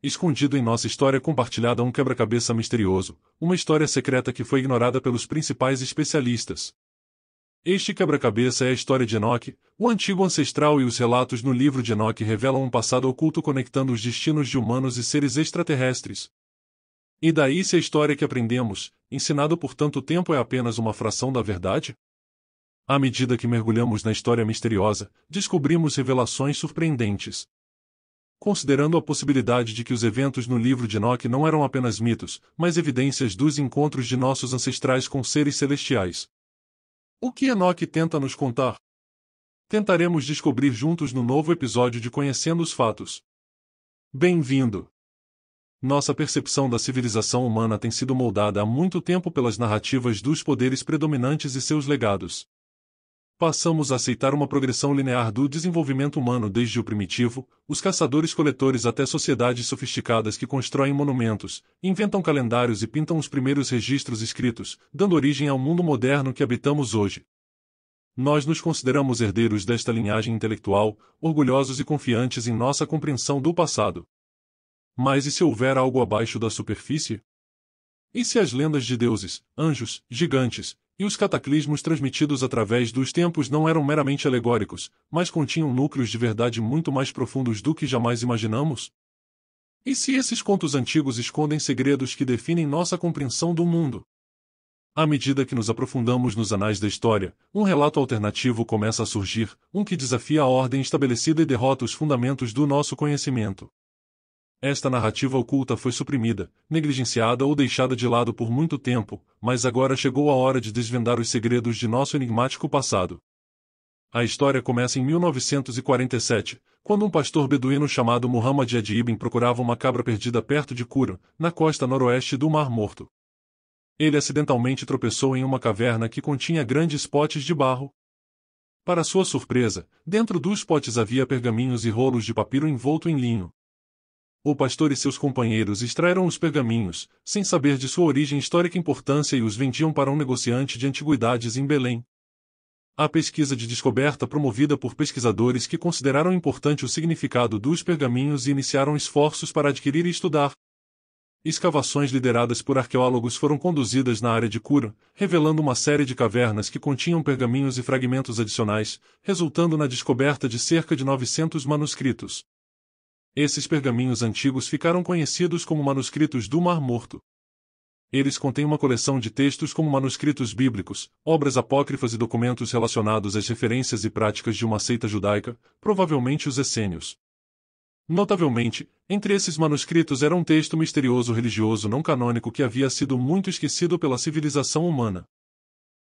Escondido em nossa história compartilhada um quebra-cabeça misterioso, uma história secreta que foi ignorada pelos principais especialistas. Este quebra-cabeça é a história de Enoque, o antigo ancestral, e os relatos no livro de Enoque revelam um passado oculto conectando os destinos de humanos e seres extraterrestres. E daí se a história que aprendemos, ensinado por tanto tempo, é apenas uma fração da verdade? À medida que mergulhamos na história misteriosa, descobrimos revelações surpreendentes. Considerando a possibilidade de que os eventos no livro de Enoque não eram apenas mitos, mas evidências dos encontros de nossos ancestrais com seres celestiais. O que Enoque tenta nos contar? Tentaremos descobrir juntos no novo episódio de Conhecendo os Fatos. Bem-vindo! Nossa percepção da civilização humana tem sido moldada há muito tempo pelas narrativas dos poderes predominantes e seus legados. Passamos a aceitar uma progressão linear do desenvolvimento humano desde o primitivo, os caçadores-coletores, até sociedades sofisticadas que constroem monumentos, inventam calendários e pintam os primeiros registros escritos, dando origem ao mundo moderno que habitamos hoje. Nós nos consideramos herdeiros desta linhagem intelectual, orgulhosos e confiantes em nossa compreensão do passado. Mas e se houver algo abaixo da superfície? E se as lendas de deuses, anjos, gigantes, e os cataclismos transmitidos através dos tempos não eram meramente alegóricos, mas continham núcleos de verdade muito mais profundos do que jamais imaginamos? E se esses contos antigos escondem segredos que definem nossa compreensão do mundo? À medida que nos aprofundamos nos anais da história, um relato alternativo começa a surgir, um que desafia a ordem estabelecida e derrota os fundamentos do nosso conhecimento. Esta narrativa oculta foi suprimida, negligenciada ou deixada de lado por muito tempo, mas agora chegou a hora de desvendar os segredos de nosso enigmático passado. A história começa em 1947, quando um pastor beduíno chamado Muhammad Ad-Ibn procurava uma cabra perdida perto de Qura, na costa noroeste do Mar Morto. Ele acidentalmente tropeçou em uma caverna que continha grandes potes de barro. Para sua surpresa, dentro dos potes havia pergaminhos e rolos de papiro envolto em linho. O pastor e seus companheiros extraíram os pergaminhos, sem saber de sua origem histórica e importância, e os vendiam para um negociante de antiguidades em Belém. A pesquisa de descoberta, promovida por pesquisadores que consideraram importante o significado dos pergaminhos e iniciaram esforços para adquirir e estudar. Escavações lideradas por arqueólogos foram conduzidas na área de Qura, revelando uma série de cavernas que continham pergaminhos e fragmentos adicionais, resultando na descoberta de cerca de 900 manuscritos. Esses pergaminhos antigos ficaram conhecidos como manuscritos do Mar Morto. Eles contêm uma coleção de textos como manuscritos bíblicos, obras apócrifas e documentos relacionados às referências e práticas de uma seita judaica, provavelmente os essênios. Notavelmente, entre esses manuscritos era um texto misterioso religioso não canônico que havia sido muito esquecido pela civilização humana.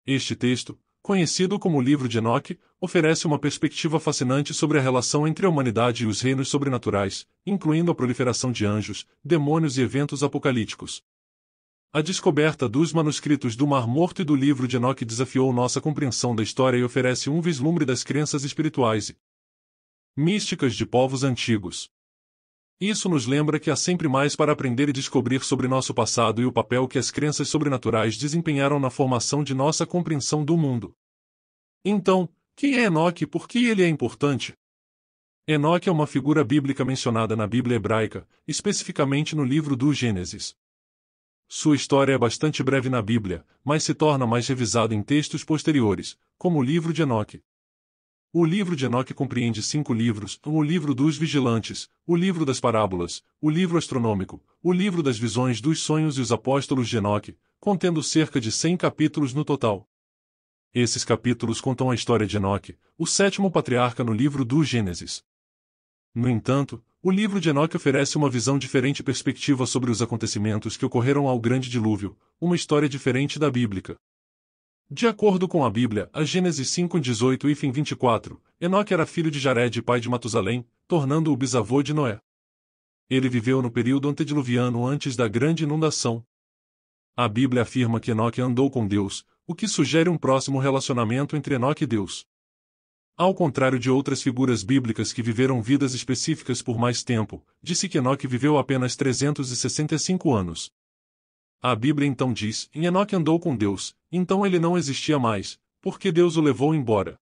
Este texto, conhecido como o Livro de Enoque, oferece uma perspectiva fascinante sobre a relação entre a humanidade e os reinos sobrenaturais, incluindo a proliferação de anjos, demônios e eventos apocalípticos. A descoberta dos manuscritos do Mar Morto e do Livro de Enoque desafiou nossa compreensão da história e oferece um vislumbre das crenças espirituais e místicas de povos antigos. Isso nos lembra que há sempre mais para aprender e descobrir sobre nosso passado e o papel que as crenças sobrenaturais desempenharam na formação de nossa compreensão do mundo. Então, quem é Enoque e por que ele é importante? Enoque é uma figura bíblica mencionada na Bíblia hebraica, especificamente no livro do Gênesis. Sua história é bastante breve na Bíblia, mas se torna mais revisada em textos posteriores, como o livro de Enoque. O livro de Enoque compreende 5 livros: o livro dos vigilantes, o livro das parábolas, o livro astronômico, o livro das visões dos sonhos e os apóstolos de Enoque, contendo cerca de 100 capítulos no total. Esses capítulos contam a história de Enoque, o 7º patriarca no livro do Gênesis. No entanto, o livro de Enoque oferece uma visão diferente e perspectiva sobre os acontecimentos que ocorreram ao grande dilúvio, uma história diferente da bíblica. De acordo com a Bíblia, a Gênesis 5:18 e 24, Enoque era filho de Jared e pai de Matusalém, tornando-o bisavô de Noé. Ele viveu no período antediluviano antes da grande inundação. A Bíblia afirma que Enoque andou com Deus, o que sugere um próximo relacionamento entre Enoque e Deus. Ao contrário de outras figuras bíblicas que viveram vidas específicas por mais tempo, disse que Enoque viveu apenas 365 anos. A Bíblia então diz: em Enoque andou com Deus, então ele não existia mais, porque Deus o levou embora.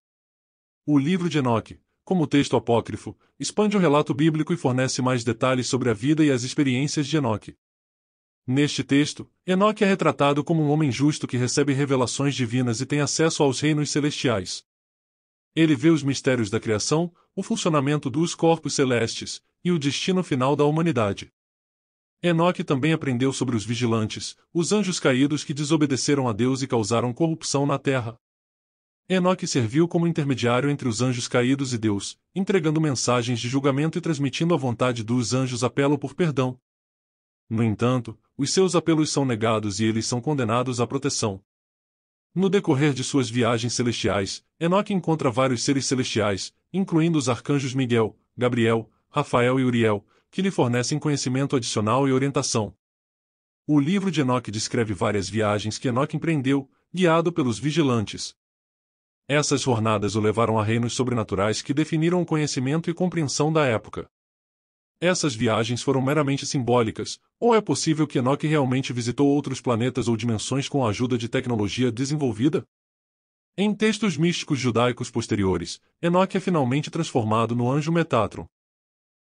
O livro de Enoque, como texto apócrifo, expande o relato bíblico e fornece mais detalhes sobre a vida e as experiências de Enoque. Neste texto, Enoque é retratado como um homem justo que recebe revelações divinas e tem acesso aos reinos celestiais. Ele vê os mistérios da criação, o funcionamento dos corpos celestes e o destino final da humanidade. Enoque também aprendeu sobre os vigilantes, os anjos caídos que desobedeceram a Deus e causaram corrupção na terra. Enoque serviu como intermediário entre os anjos caídos e Deus, entregando mensagens de julgamento e transmitindo a vontade dos anjos apelo por perdão. No entanto, os seus apelos são negados e eles são condenados à proteção. No decorrer de suas viagens celestiais, Enoque encontra vários seres celestiais, incluindo os arcanjos Miguel, Gabriel, Rafael e Uriel, que lhe fornecem conhecimento adicional e orientação. O livro de Enoque descreve várias viagens que Enoque empreendeu, guiado pelos vigilantes. Essas jornadas o levaram a reinos sobrenaturais que definiram o conhecimento e compreensão da época. Essas viagens foram meramente simbólicas, ou é possível que Enoque realmente visitou outros planetas ou dimensões com a ajuda de tecnologia desenvolvida? Em textos místicos judaicos posteriores, Enoque é finalmente transformado no anjo Metatron.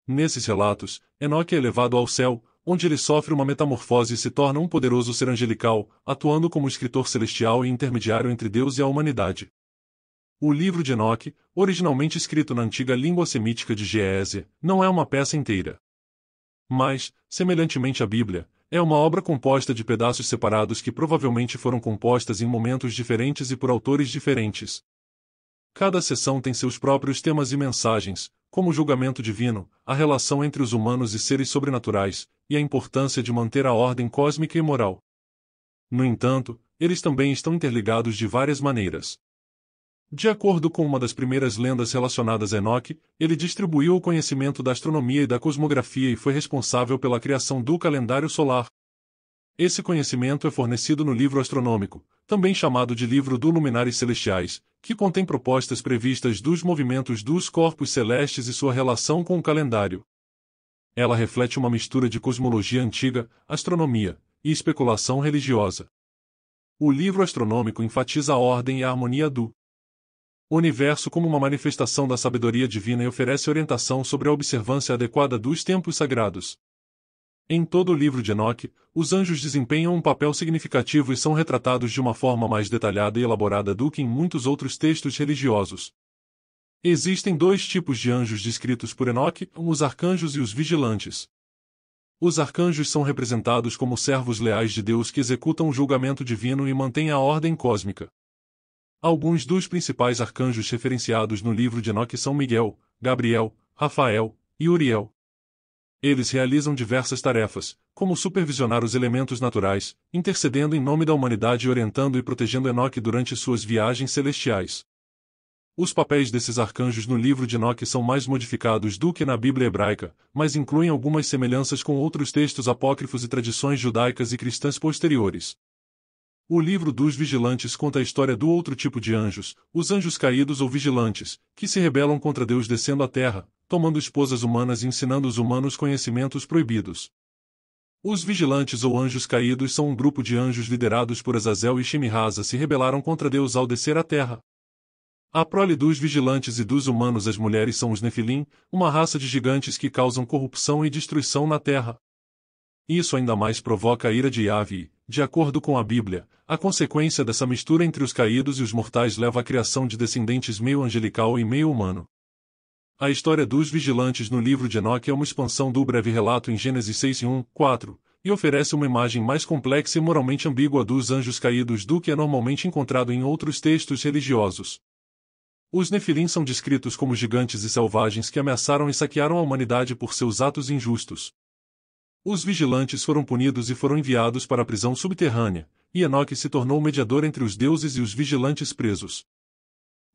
Nesses relatos, Enoque é elevado ao céu, onde ele sofre uma metamorfose e se torna um poderoso ser angelical, atuando como escritor celestial e intermediário entre Deus e a humanidade. O livro de Enoque, originalmente escrito na antiga língua semítica de Geésia, não é uma peça inteira. Mas, semelhantemente à Bíblia, é uma obra composta de pedaços separados que provavelmente foram compostas em momentos diferentes e por autores diferentes. Cada seção tem seus próprios temas e mensagens, como o julgamento divino, a relação entre os humanos e seres sobrenaturais, e a importância de manter a ordem cósmica e moral. No entanto, eles também estão interligados de várias maneiras. De acordo com uma das primeiras lendas relacionadas a Enoque, ele distribuiu o conhecimento da astronomia e da cosmografia e foi responsável pela criação do calendário solar. Esse conhecimento é fornecido no livro astronômico, também chamado de livro dos luminares celestiais, que contém propostas previstas dos movimentos dos corpos celestes e sua relação com o calendário. Ela reflete uma mistura de cosmologia antiga, astronomia e especulação religiosa. O livro astronômico enfatiza a ordem e a harmonia do universo como uma manifestação da sabedoria divina e oferece orientação sobre a observância adequada dos tempos sagrados. Em todo o livro de Enoque, os anjos desempenham um papel significativo e são retratados de uma forma mais detalhada e elaborada do que em muitos outros textos religiosos. Existem dois tipos de anjos descritos por Enoque, os arcanjos e os vigilantes. Os arcanjos são representados como servos leais de Deus que executam o julgamento divino e mantêm a ordem cósmica. Alguns dos principais arcanjos referenciados no livro de Enoque são Miguel, Gabriel, Rafael e Uriel. Eles realizam diversas tarefas, como supervisionar os elementos naturais, intercedendo em nome da humanidade e orientando e protegendo Enoque durante suas viagens celestiais. Os papéis desses arcanjos no livro de Enoque são mais modificados do que na Bíblia hebraica, mas incluem algumas semelhanças com outros textos apócrifos e tradições judaicas e cristãs posteriores. O livro dos vigilantes conta a história do outro tipo de anjos, os anjos caídos ou vigilantes, que se rebelam contra Deus descendo à terra, tomando esposas humanas e ensinando os humanos conhecimentos proibidos. Os vigilantes ou anjos caídos são um grupo de anjos liderados por Azazel e Shemiraza se rebelaram contra Deus ao descer à terra. A prole dos vigilantes e dos humanos as mulheres são os Nefilim, uma raça de gigantes que causam corrupção e destruição na terra. Isso ainda mais provoca a ira de Yahvé. De acordo com a Bíblia, a consequência dessa mistura entre os caídos e os mortais leva à criação de descendentes meio angelical e meio humano. A história dos vigilantes no livro de Enoque é uma expansão do breve relato em Gênesis 6:1-4, e oferece uma imagem mais complexa e moralmente ambígua dos anjos caídos do que é normalmente encontrado em outros textos religiosos. Os Nefilim são descritos como gigantes e selvagens que ameaçaram e saquearam a humanidade por seus atos injustos. Os vigilantes foram punidos e foram enviados para a prisão subterrânea, e Enoque se tornou o mediador entre os deuses e os vigilantes presos.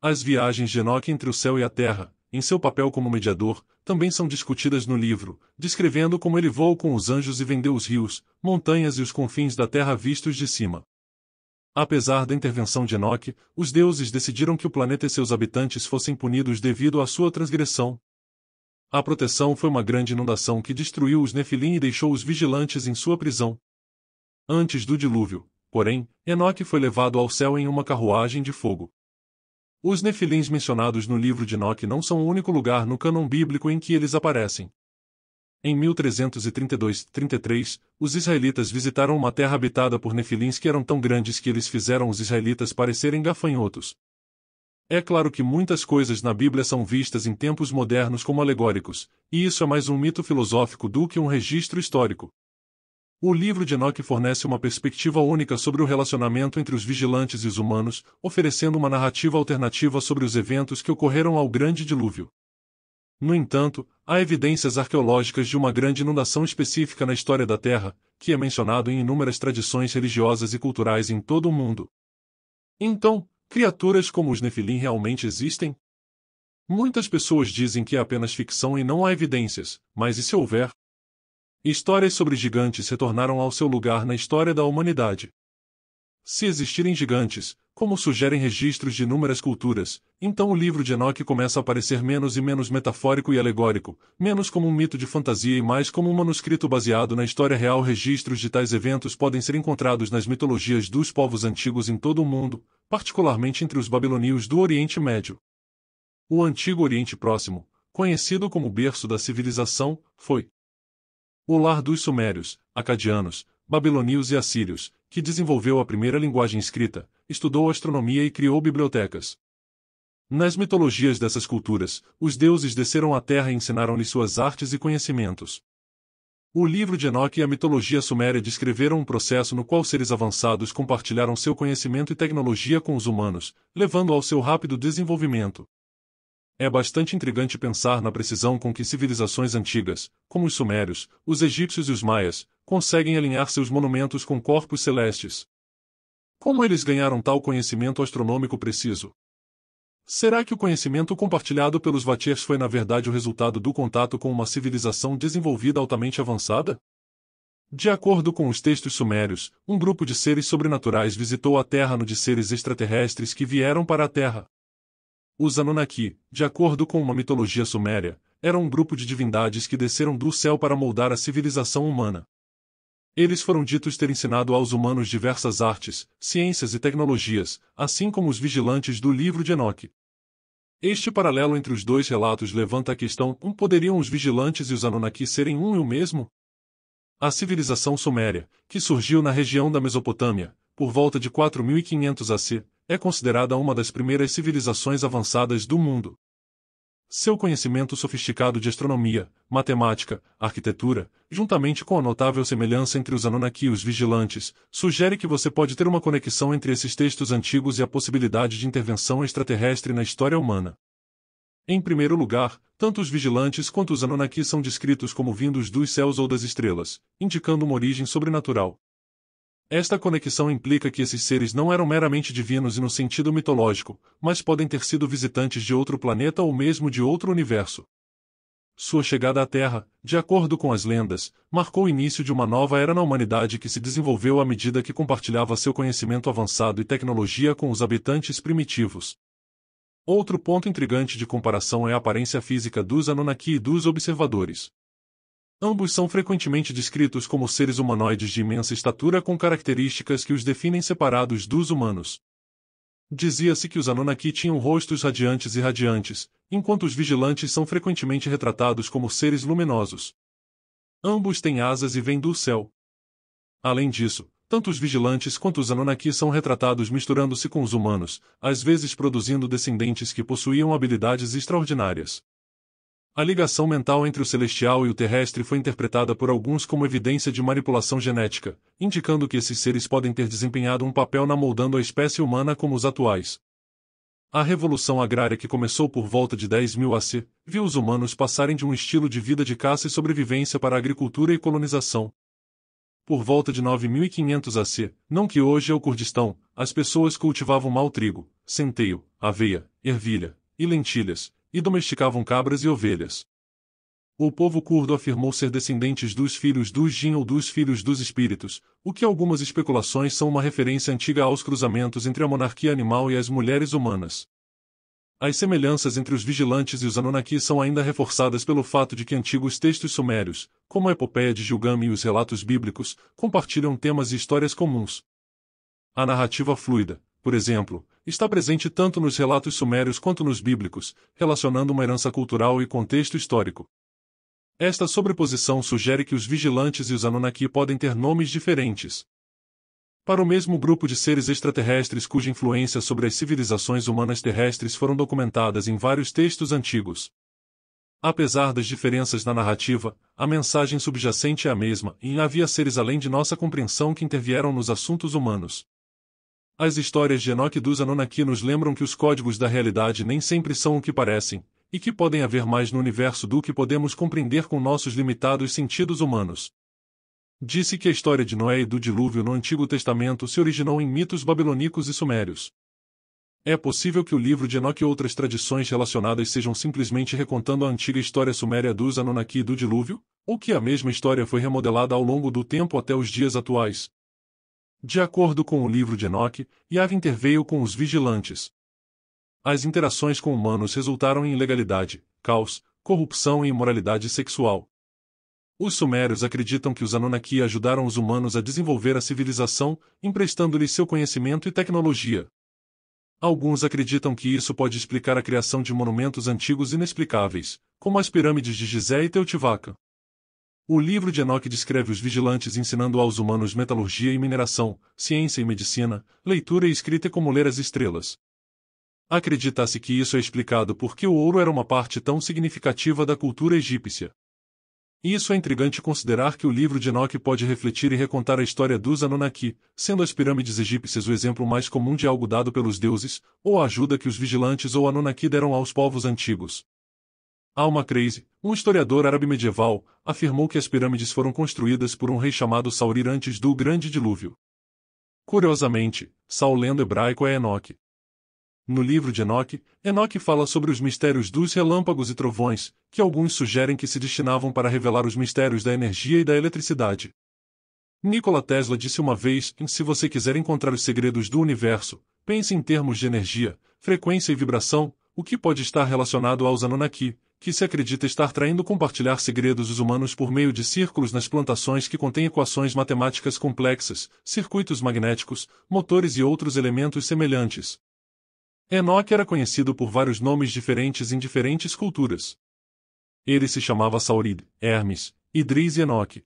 As viagens de Enoque entre o céu e a terra, em seu papel como mediador, também são discutidas no livro, descrevendo como ele voou com os anjos e vendeu os rios, montanhas e os confins da terra vistos de cima. Apesar da intervenção de Enoque, os deuses decidiram que o planeta e seus habitantes fossem punidos devido à sua transgressão. A proteção foi uma grande inundação que destruiu os Nefilim e deixou os vigilantes em sua prisão. Antes do dilúvio, porém, Enoque foi levado ao céu em uma carruagem de fogo. Os nefilins mencionados no livro de Enoque não são o único lugar no cânon bíblico em que eles aparecem. Em 1332-33, os israelitas visitaram uma terra habitada por nefilins que eram tão grandes que eles fizeram os israelitas parecerem gafanhotos. É claro que muitas coisas na Bíblia são vistas em tempos modernos como alegóricos, e isso é mais um mito filosófico do que um registro histórico. O livro de Enoque fornece uma perspectiva única sobre o relacionamento entre os vigilantes e os humanos, oferecendo uma narrativa alternativa sobre os eventos que ocorreram ao grande dilúvio. No entanto, há evidências arqueológicas de uma grande inundação específica na história da Terra, que é mencionado em inúmeras tradições religiosas e culturais em todo o mundo. Então, criaturas como os Nefilim realmente existem? Muitas pessoas dizem que é apenas ficção e não há evidências, mas e se houver? Histórias sobre gigantes retornaram ao seu lugar na história da humanidade. Se existirem gigantes, como sugerem registros de inúmeras culturas, então o livro de Enoque começa a parecer menos e menos metafórico e alegórico, menos como um mito de fantasia e mais como um manuscrito baseado na história real. Registros de tais eventos podem ser encontrados nas mitologias dos povos antigos em todo o mundo, particularmente entre os babilônios do Oriente Médio. O Antigo Oriente Próximo, conhecido como berço da civilização, foi o lar dos sumérios, acadianos, babilônios e assírios, que desenvolveu a primeira linguagem escrita, estudou astronomia e criou bibliotecas. Nas mitologias dessas culturas, os deuses desceram à terra e ensinaram-lhes suas artes e conhecimentos. O livro de Enoque e a mitologia suméria descreveram um processo no qual seres avançados compartilharam seu conhecimento e tecnologia com os humanos, levando ao seu rápido desenvolvimento. É bastante intrigante pensar na precisão com que civilizações antigas, como os sumérios, os egípcios e os maias, conseguem alinhar seus monumentos com corpos celestes. Como eles ganharam tal conhecimento astronômico preciso? Será que o conhecimento compartilhado pelos Vatyrs foi na verdade o resultado do contato com uma civilização desenvolvida altamente avançada? De acordo com os textos sumérios, um grupo de seres sobrenaturais visitou a Terra no de seres extraterrestres que vieram para a Terra. Os Anunnaki, de acordo com uma mitologia suméria, eram um grupo de divindades que desceram do céu para moldar a civilização humana. Eles foram ditos ter ensinado aos humanos diversas artes, ciências e tecnologias, assim como os vigilantes do livro de Enoque. Este paralelo entre os dois relatos levanta a questão: poderiam os vigilantes e os Anunnaki serem um e o mesmo? A civilização suméria, que surgiu na região da Mesopotâmia, por volta de 4500 AC, é considerada uma das primeiras civilizações avançadas do mundo. Seu conhecimento sofisticado de astronomia, matemática, arquitetura, juntamente com a notável semelhança entre os Anunnaki e os vigilantes, sugere que você pode ter uma conexão entre esses textos antigos e a possibilidade de intervenção extraterrestre na história humana. Em primeiro lugar, tanto os vigilantes quanto os Anunnaki são descritos como vindos dos céus ou das estrelas, indicando uma origem sobrenatural. Esta conexão implica que esses seres não eram meramente divinos e no sentido mitológico, mas podem ter sido visitantes de outro planeta ou mesmo de outro universo. Sua chegada à Terra, de acordo com as lendas, marcou o início de uma nova era na humanidade que se desenvolveu à medida que compartilhava seu conhecimento avançado e tecnologia com os habitantes primitivos. Outro ponto intrigante de comparação é a aparência física dos Anunnaki e dos observadores. Ambos são frequentemente descritos como seres humanoides de imensa estatura com características que os definem separados dos humanos. Dizia-se que os Anunnaki tinham rostos radiantes e radiantes, enquanto os vigilantes são frequentemente retratados como seres luminosos. Ambos têm asas e vêm do céu. Além disso, tanto os vigilantes quanto os Anunnaki são retratados misturando-se com os humanos, às vezes produzindo descendentes que possuíam habilidades extraordinárias. A ligação mental entre o celestial e o terrestre foi interpretada por alguns como evidência de manipulação genética, indicando que esses seres podem ter desempenhado um papel na moldando a espécie humana como os atuais. A Revolução Agrária que começou por volta de 10.000 AC, viu os humanos passarem de um estilo de vida de caça e sobrevivência para a agricultura e colonização. Por volta de 9.500 AC, não que hoje é o Kurdistão, as pessoas cultivavam maltrigo, centeio, aveia, ervilha e lentilhas, e domesticavam cabras e ovelhas. O povo curdo afirmou ser descendentes dos filhos dos Jin ou dos filhos dos espíritos, o que algumas especulações são uma referência antiga aos cruzamentos entre a monarquia animal e as mulheres humanas. As semelhanças entre os vigilantes e os Anunnaki são ainda reforçadas pelo fato de que antigos textos sumérios, como a epopeia de Gilgamesh e os relatos bíblicos, compartilham temas e histórias comuns. A narrativa fluida, por exemplo, está presente tanto nos relatos sumérios quanto nos bíblicos, relacionando uma herança cultural e contexto histórico. Esta sobreposição sugere que os vigilantes e os Anunnaki podem ter nomes diferentes. Para o mesmo grupo de seres extraterrestres cuja influência sobre as civilizações humanas terrestres foram documentadas em vários textos antigos. Apesar das diferenças na narrativa, a mensagem subjacente é a mesma, e havia seres além de nossa compreensão que intervieram nos assuntos humanos. As histórias de Enoque e dos Anunnaki nos lembram que os códigos da realidade nem sempre são o que parecem, e que podem haver mais no universo do que podemos compreender com nossos limitados sentidos humanos. Disse que a história de Noé e do dilúvio no Antigo Testamento se originou em mitos babilônicos e sumérios. É possível que o livro de Enoque e outras tradições relacionadas sejam simplesmente recontando a antiga história suméria dos Anunnaki e do dilúvio, ou que a mesma história foi remodelada ao longo do tempo até os dias atuais. De acordo com o livro de Enoque, Yahvé interveio com os vigilantes. As interações com humanos resultaram em ilegalidade, caos, corrupção e imoralidade sexual. Os sumérios acreditam que os Anunnaki ajudaram os humanos a desenvolver a civilização, emprestando-lhes seu conhecimento e tecnologia. Alguns acreditam que isso pode explicar a criação de monumentos antigos inexplicáveis, como as pirâmides de Gizé e Teotihuacan. O livro de Enoque descreve os vigilantes ensinando aos humanos metalurgia e mineração, ciência e medicina, leitura e escrita como ler as estrelas. Acredita-se que isso é explicado porque o ouro era uma parte tão significativa da cultura egípcia. Isso é intrigante considerar que o livro de Enoque pode refletir e recontar a história dos Anunnaki, sendo as pirâmides egípcias o exemplo mais comum de algo dado pelos deuses, ou a ajuda que os vigilantes ou Anunnaki deram aos povos antigos. Alma Crazy, um historiador árabe medieval, afirmou que as pirâmides foram construídas por um rei chamado Saurir antes do Grande Dilúvio. Curiosamente, Saul lendo hebraico é Enoque. No livro de Enoque, Enoque fala sobre os mistérios dos relâmpagos e trovões, que alguns sugerem que se destinavam para revelar os mistérios da energia e da eletricidade. Nikola Tesla disse uma vez: se você quiser encontrar os segredos do universo, pense em termos de energia, frequência e vibração, o que pode estar relacionado aos Anunnaki, que se acredita estar traindo compartilhar segredos dos humanos por meio de círculos nas plantações que contêm equações matemáticas complexas, circuitos magnéticos, motores e outros elementos semelhantes. Enoque era conhecido por vários nomes diferentes em diferentes culturas. Ele se chamava Saurid, Hermes, Idris e Enoque.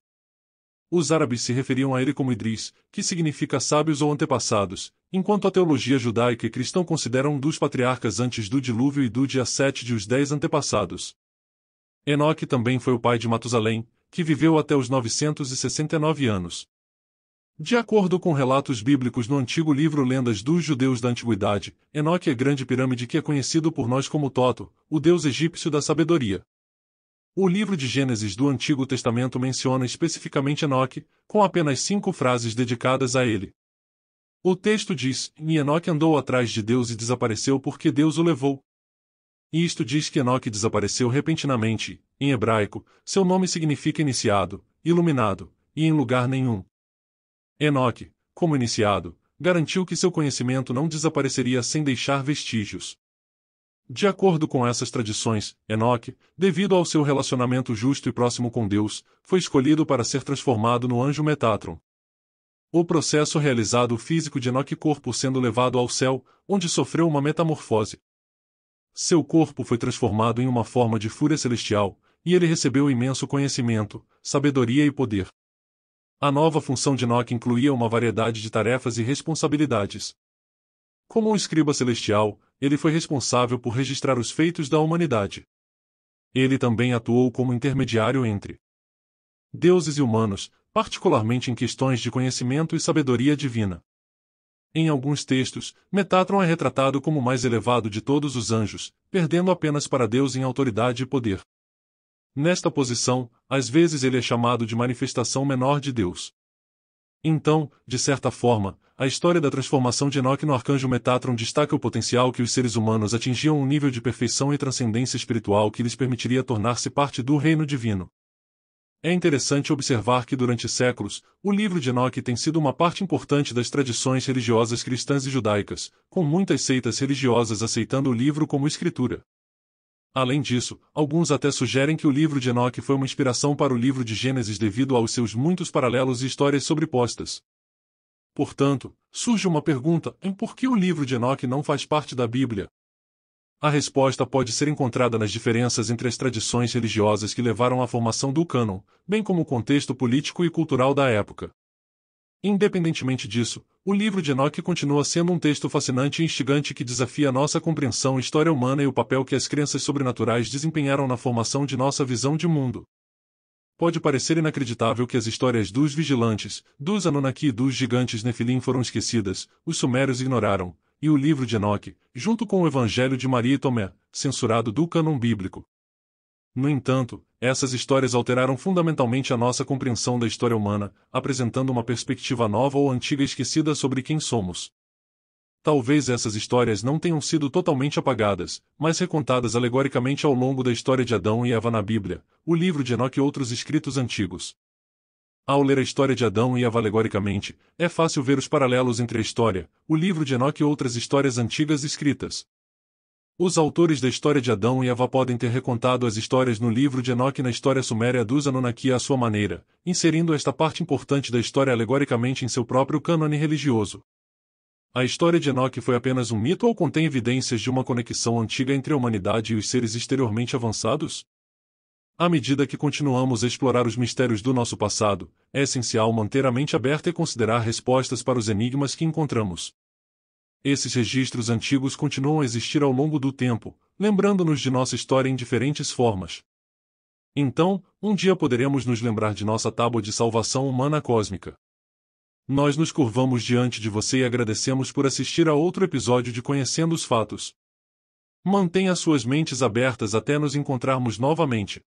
Os árabes se referiam a ele como Idris, que significa sábios ou antepassados, enquanto a teologia judaica e cristã consideram um dos patriarcas antes do dilúvio e do dia 7 de os 10 antepassados. Enoque também foi o pai de Matusalém, que viveu até os 969 anos. De acordo com relatos bíblicos no antigo livro Lendas dos Judeus da Antiguidade, Enoque é a grande pirâmide que é conhecido por nós como Toto, o deus egípcio da sabedoria. O livro de Gênesis do Antigo Testamento menciona especificamente Enoque, com apenas 5 frases dedicadas a ele. O texto diz: "E Enoque andou atrás de Deus e desapareceu porque Deus o levou." E isto diz que Enoque desapareceu repentinamente. Em hebraico, seu nome significa iniciado, iluminado, e em lugar nenhum. Enoque, como iniciado, garantiu que seu conhecimento não desapareceria sem deixar vestígios. De acordo com essas tradições, Enoque, devido ao seu relacionamento justo e próximo com Deus, foi escolhido para ser transformado no anjo Metatron. O processo realizado o físico de Enoque corpo sendo levado ao céu, onde sofreu uma metamorfose. Seu corpo foi transformado em uma forma de fúria celestial, e ele recebeu imenso conhecimento, sabedoria e poder. A nova função de Enoque incluía uma variedade de tarefas e responsabilidades. Como um escriba celestial, ele foi responsável por registrar os feitos da humanidade. Ele também atuou como intermediário entre deuses e humanos, particularmente em questões de conhecimento e sabedoria divina. Em alguns textos, Metatron é retratado como o mais elevado de todos os anjos, perdendo apenas para Deus em autoridade e poder. Nesta posição, às vezes ele é chamado de manifestação menor de Deus. Então, de certa forma, a história da transformação de Enoque no arcanjo Metatron destaca o potencial que os seres humanos atingiam um nível de perfeição e transcendência espiritual que lhes permitiria tornar-se parte do reino divino. É interessante observar que durante séculos, o livro de Enoque tem sido uma parte importante das tradições religiosas cristãs e judaicas, com muitas seitas religiosas aceitando o livro como escritura. Além disso, alguns até sugerem que o livro de Enoque foi uma inspiração para o livro de Gênesis devido aos seus muitos paralelos e histórias sobrepostas. Portanto, surge uma pergunta: em por que o livro de Enoque não faz parte da Bíblia? A resposta pode ser encontrada nas diferenças entre as tradições religiosas que levaram à formação do cânon, bem como o contexto político e cultural da época. Independentemente disso, o livro de Enoque continua sendo um texto fascinante e instigante que desafia a nossa compreensão da história humana e o papel que as crenças sobrenaturais desempenharam na formação de nossa visão de mundo. Pode parecer inacreditável que as histórias dos vigilantes, dos Anunnaki e dos gigantes Nefilim foram esquecidas, os sumérios ignoraram, e o livro de Enoque, junto com o Evangelho de Maria e Tomé, censurado do cânon bíblico. No entanto, essas histórias alteraram fundamentalmente a nossa compreensão da história humana, apresentando uma perspectiva nova ou antiga esquecida sobre quem somos. Talvez essas histórias não tenham sido totalmente apagadas, mas recontadas alegoricamente ao longo da história de Adão e Eva na Bíblia, o livro de Enoque e outros escritos antigos. Ao ler a história de Adão e Eva alegoricamente, é fácil ver os paralelos entre a história, o livro de Enoque e outras histórias antigas escritas. Os autores da história de Adão e Eva podem ter recontado as histórias no livro de Enoque e na história suméria dos Anunnaki à sua maneira, inserindo esta parte importante da história alegoricamente em seu próprio cânone religioso. A história de Enoque foi apenas um mito ou contém evidências de uma conexão antiga entre a humanidade e os seres exteriormente avançados? À medida que continuamos a explorar os mistérios do nosso passado, é essencial manter a mente aberta e considerar respostas para os enigmas que encontramos. Esses registros antigos continuam a existir ao longo do tempo, lembrando-nos de nossa história em diferentes formas. Então, um dia poderemos nos lembrar de nossa tábua de salvação humana cósmica. Nós nos curvamos diante de você e agradecemos por assistir a outro episódio de Conhecendo os Fatos. Mantenha suas mentes abertas até nos encontrarmos novamente.